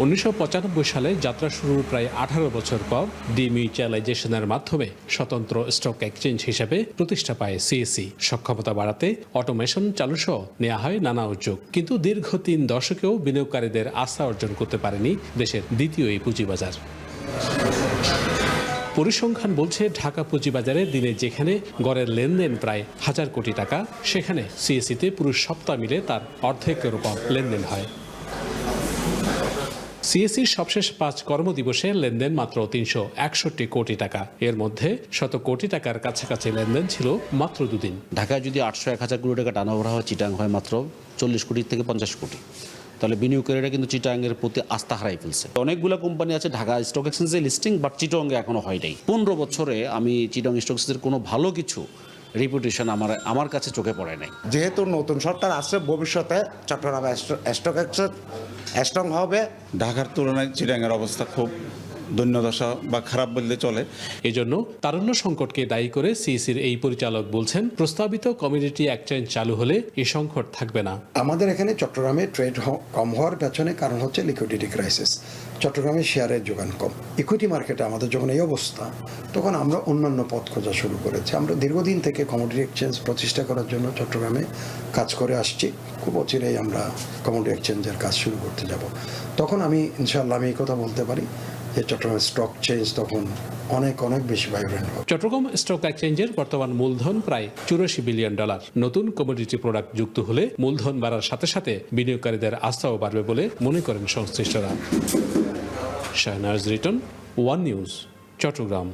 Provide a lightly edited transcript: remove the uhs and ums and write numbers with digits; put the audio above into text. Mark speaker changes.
Speaker 1: 1995 সালে যাত্রা শুরুর প্রায় 18 বছর পর ডিমিউচুয়ালাইজেশনের মাধ্যমে স্বতন্ত্র স্টক এক্সচেঞ্জ হিসেবে প্রতিষ্ঠা পায় সিএসই। সক্ষমতা বাড়াতে অটোমেশন চালুসহ নেওয়া হয় নানা উদ্যোগ, কিন্তু দীর্ঘ 3 দশকেও বিনিয়োগকারীদের আস্থা অর্জন করতে পারেনি দেশের দ্বিতীয় এই পুঁজিবাজার। পরিসংখ্যান বলছে, ঢাকা পুঁজিবাজারে দিনে যেখানে গড়ের লেনদেন প্রায় 1000 কোটি টাকা, সেখানে সিএসইতে পুরো সপ্তাহ মিলে তার অর্ধেকের উপর লেনদেন হয়। সিএসইর সবশেষ 5 কর্মদিবসে লেনদেন মাত্র 361 কোটি টাকা। এর মধ্যে 100 কোটি টাকার কাছাকাছি লেনদেন ছিল মাত্র 2 দিন।
Speaker 2: ঢাকায় যদি 800-1000 কোটি টাকা টার্নওভার হয়, চিটাং হয় মাত্র 40 কোটি থেকে 50 কোটি। তাহলে বিনিয়োগকারীরা কিন্তু চিটাংয়ের প্রতি আস্থা হারাই ফেলছে। অনেকগুলো কোম্পানি আছে ঢাকা স্টক এক্সচেঞ্জে লিস্টিং, বাট চিটাংয়ে এখনো হয় নাই। 15 বছরে আমি চিটাং স্টক এক্সচেঞ্জের কোনো ভালো কিছু রেপুটেশন আমার কাছে চোখে পড়ে নাই।
Speaker 3: যেহেতু নতুন সরকার আসছে, ভবিষ্যতে চট্টগ্রাম স্টক এক্সচেঞ্জ স্ট্রং হবে।
Speaker 4: ঢাকার তুলনায় চিটাংয়ের অবস্থা খুব দৈন্যদশা বা খারাপ বললে চলে।
Speaker 1: এজন্য তারুণ্য সংকটকে দায়ী করে সিএসির এই পরিচালক বলছেন, প্রস্তাবিত কমিউনিটি এক্সচেঞ্জ চালু হলে এই সংকট থাকবে না।
Speaker 5: আমাদের এখানে চট্টগ্রামে ট্রেড কম হওয়ার পেছনে কারণ হচ্ছে লিকুইডিটি ক্রাইসিস। চট্টগ্রামে শেয়ারের যোগান কম। ইকুইটি মার্কেটে আমাদের যখন এই অবস্থা, তখন আমরা অন্যান্য পথ খোঁজা শুরু করেছি। আমরা দীর্ঘদিন থেকে কমোডিটি এক্সচেঞ্জ প্রতিষ্ঠা করার জন্য চট্টগ্রামে কাজ করে আসছি। খুব অচিরেই আমরা কমোডিটি এক্সচেঞ্জের কাজ শুরু করতে যাব। তখন ইনশাআল্লাহ আমি এই কথা বলতে পারি যে চট্টগ্রাম স্টক চেঞ্জ তখন অনেক বেশি ভাইব্রেন্ট হবে।
Speaker 1: চট্টগ্রাম স্টক এক্সচেঞ্জের বর্তমান মূলধন প্রায় $84 বিলিয়ন। নতুন কমোডিটি প্রোডাক্ট যুক্ত হলে মূলধন বাড়ার সাথে সাথে বিনিয়োগকারীদের আস্থাও বাড়বে বলে মনে করেন সংশ্লিষ্টরা। Shahnaz Riton, One News, Chittagong.